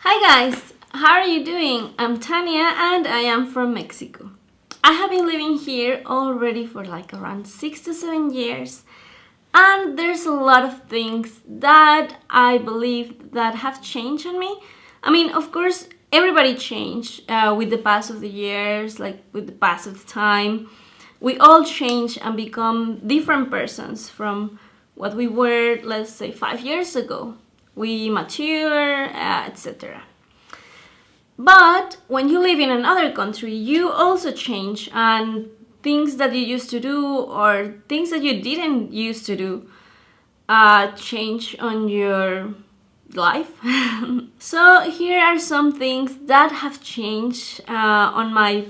Hi guys, how are you doing? I'm Tania and I am from Mexico. I have been living here already for like around 6 to 7 years, and there's a lot of things that I believe that have changed on me. I mean, of course, everybody changed with the pass of the years, like with the pass of the time. We all change and become different persons from what we were, let's say, 5 years ago. We mature, etc. But when you live in another country, you also change, and things that you used to do or things that you didn't used to do change on your life. So here are some things that have changed on my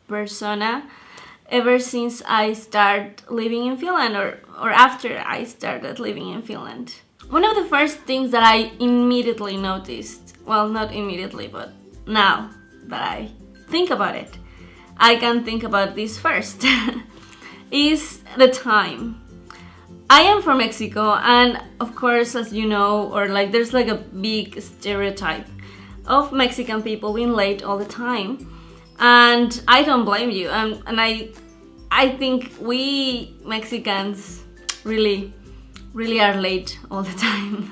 persona ever since I started living in Finland or after I started living in Finland. One of the first things that I immediately noticed, well, not immediately, but now that I think about it, I can think about this first, is the time. I am from Mexico, and of course, as you know, or like there's like a big stereotype of Mexican people being late all the time, and I don't blame you. And I think we Mexicans really are late all the time.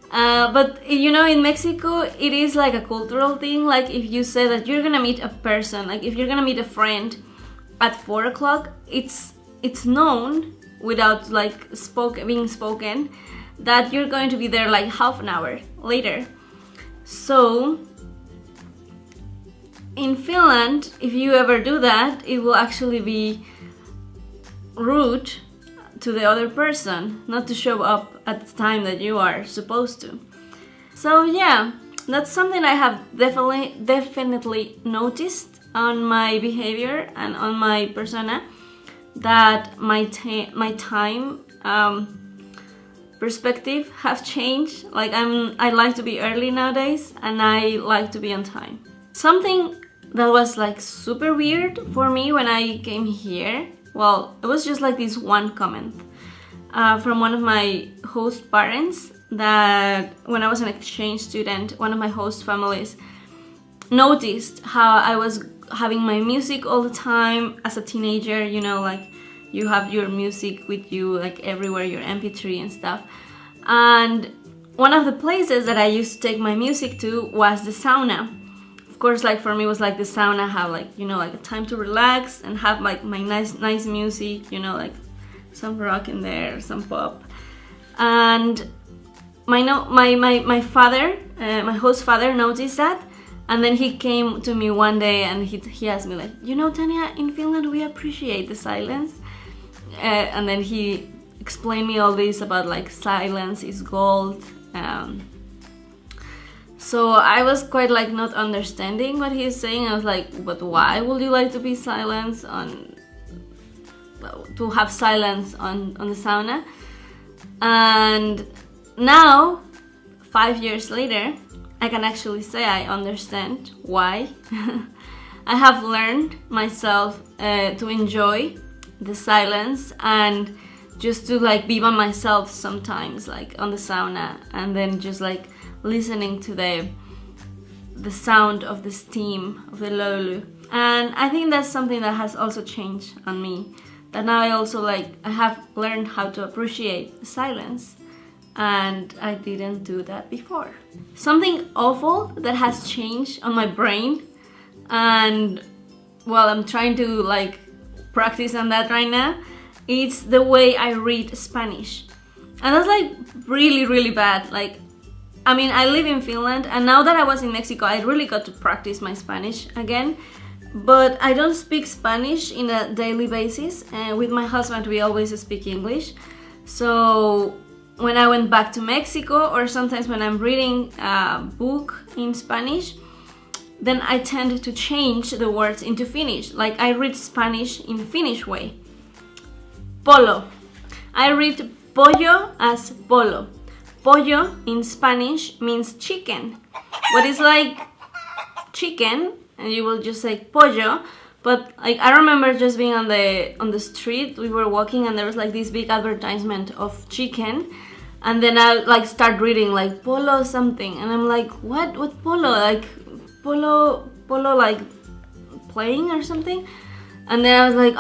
But you know, in Mexico, it is like a cultural thing. Like if you say that you're gonna meet a person, like if you're gonna meet a friend at 4 o'clock, it's known without like being spoken that you're going to be there like half an hour later. So in Finland, if you ever do that, it will actually be rude to the other person not to show up at the time that you are supposed to. So yeah, that's something I have definitely noticed on my behavior and on my persona, that my time perspective have changed. Like I like to be early nowadays, and I like to be on time. Something that was like super weird for me when I came here, well, it was just like this one comment from one of my host parents, that when I was an exchange student, one of my host families noticed how I was having my music all the time as a teenager. You know, like you have your music with you like everywhere, your MP3 and stuff. And one of the places that I used to take my music to was the sauna. Of course, like for me, it was like the sauna, have like, you know, like a time to relax and have like my nice music, you know, like some rock in there, some pop. And my father, my host father, noticed that, and then he came to me one day and he asked me like, you know, Tania, in Finland we appreciate the silence, and then he explained me all this about like silence is gold. So I was quite like not understanding what he's saying. I was like, but why would you like to be silent to have silence on the sauna? And now, 5 years later, I can actually say I understand why. I have learned myself to enjoy the silence and just to like be by myself sometimes, like on the sauna, and then just like listening to the sound of the steam of the lolu. And I think that's something that has also changed on me, that now I have learned how to appreciate the silence, and I didn't do that before. Something awful that has changed on my brain, and well, I'm trying to like practice on that right now. It's the way I read Spanish, and that's like really bad. Like, I mean, I live in Finland, and now that I was in Mexico, I really got to practice my Spanish again. But I don't speak Spanish in a daily basis, and with my husband we always speak English. So when I went back to Mexico, or sometimes when I'm reading a book in Spanish, then I tend to change the words into Finnish. Like I read Spanish in Finnish way. Polo. I read pollo as polo. Pollo in Spanish means chicken, but it's like chicken, and you will just say pollo. But like I remember just being on the street, we were walking, and there was like this big advertisement of chicken, And then I like start reading like polo something, and I'm like, what polo, like polo like playing or something. And then I was like,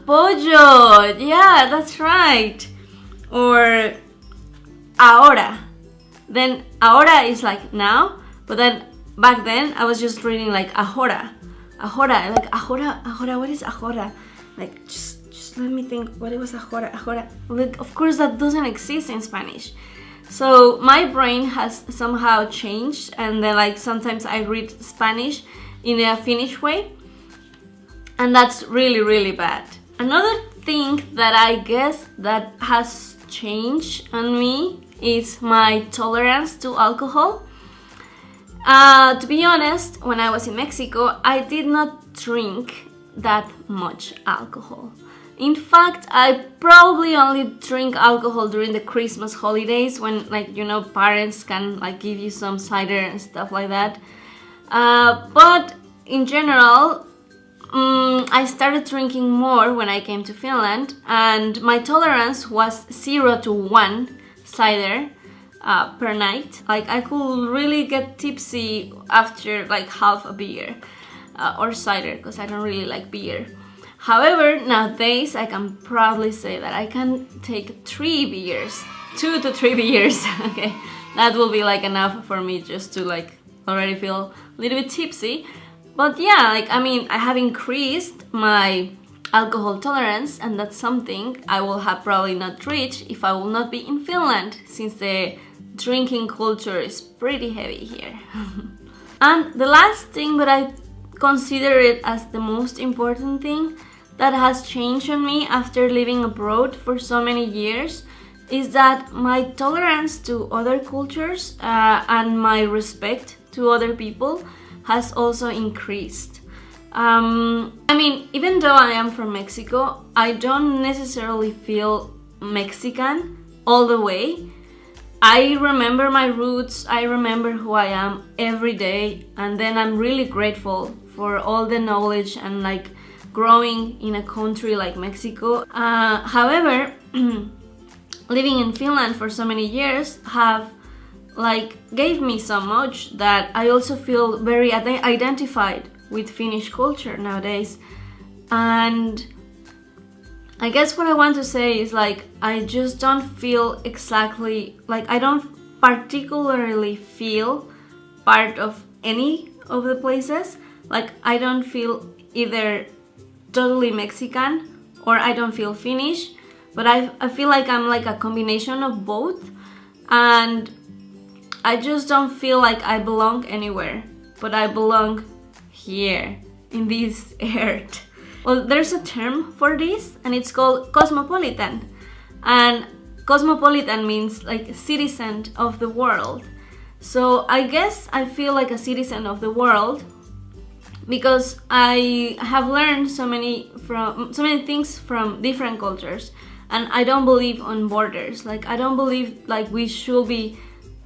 pollo, yeah, that's right. Or ahora. Then ahora is like now, but then back then I was just reading like ahora, like ahora, what is ahora? Like just let me think, what it was ahora. Like, of course that doesn't exist in Spanish. So my brain has somehow changed, and then like sometimes I read Spanish in a Finnish way, and that's really, really bad. Another thing that I guess that has changed on me is my tolerance to alcohol. To be honest, when I was in Mexico, I did not drink that much alcohol. In fact, I probably only drink alcohol during the Christmas holidays when, like, you know, parents can like give you some cider and stuff like that. But in general, I started drinking more when I came to Finland, and my tolerance was 0 to 1 cider per night. Like, I could really get tipsy after like half a beer or cider, because I don't really like beer. However, nowadays I can proudly say that I can take 3 beers, 2 to 3 beers. Okay, that will be like enough for me just to like already feel a little bit tipsy. But yeah, like, I mean, I have increased my alcohol tolerance, and that's something I will have probably not reached if I will not be in Finland, since the drinking culture is pretty heavy here. And the last thing that I consider it as the most important thing that has changed on me after living abroad for so many years is that my tolerance to other cultures and my respect to other people has also increased. I mean, even though I am from Mexico, I don't necessarily feel Mexican all the way. I remember my roots, I remember who I am every day, and then I'm really grateful for all the knowledge and like growing in a country like Mexico. However, living in Finland for so many years have like gave me so much that I also feel very identified with Finnish culture nowadays. And I guess what I want to say is like, I just don't feel exactly, like I don't particularly feel part of any of the places. Like, I don't feel either totally Mexican or I don't feel Finnish, but I feel like I'm like a combination of both, and I just don't feel like I belong anywhere, but I belong here in this earth. Well, there's a term for this, and it's called cosmopolitan. And cosmopolitan means like citizen of the world. So I guess I feel like a citizen of the world because I have learned so many things from different cultures, and I don't believe on borders. Like, I don't believe like we should be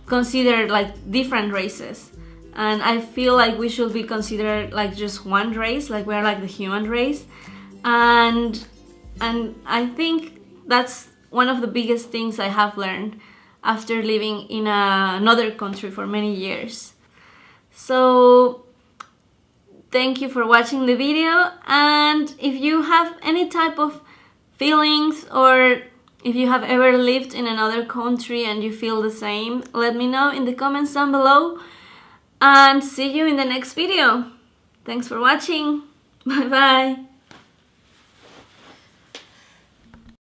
considered like different races, and I feel like we should be considered like just one race, like we're like the human race. And I think that's one of the biggest things I have learned after living in another country for many years. So thank you for watching the video, and if you have any type of feelings, or if you have ever lived in another country and you feel the same, let me know in the comments down below, and see you in the next video. Thanks for watching. Bye bye.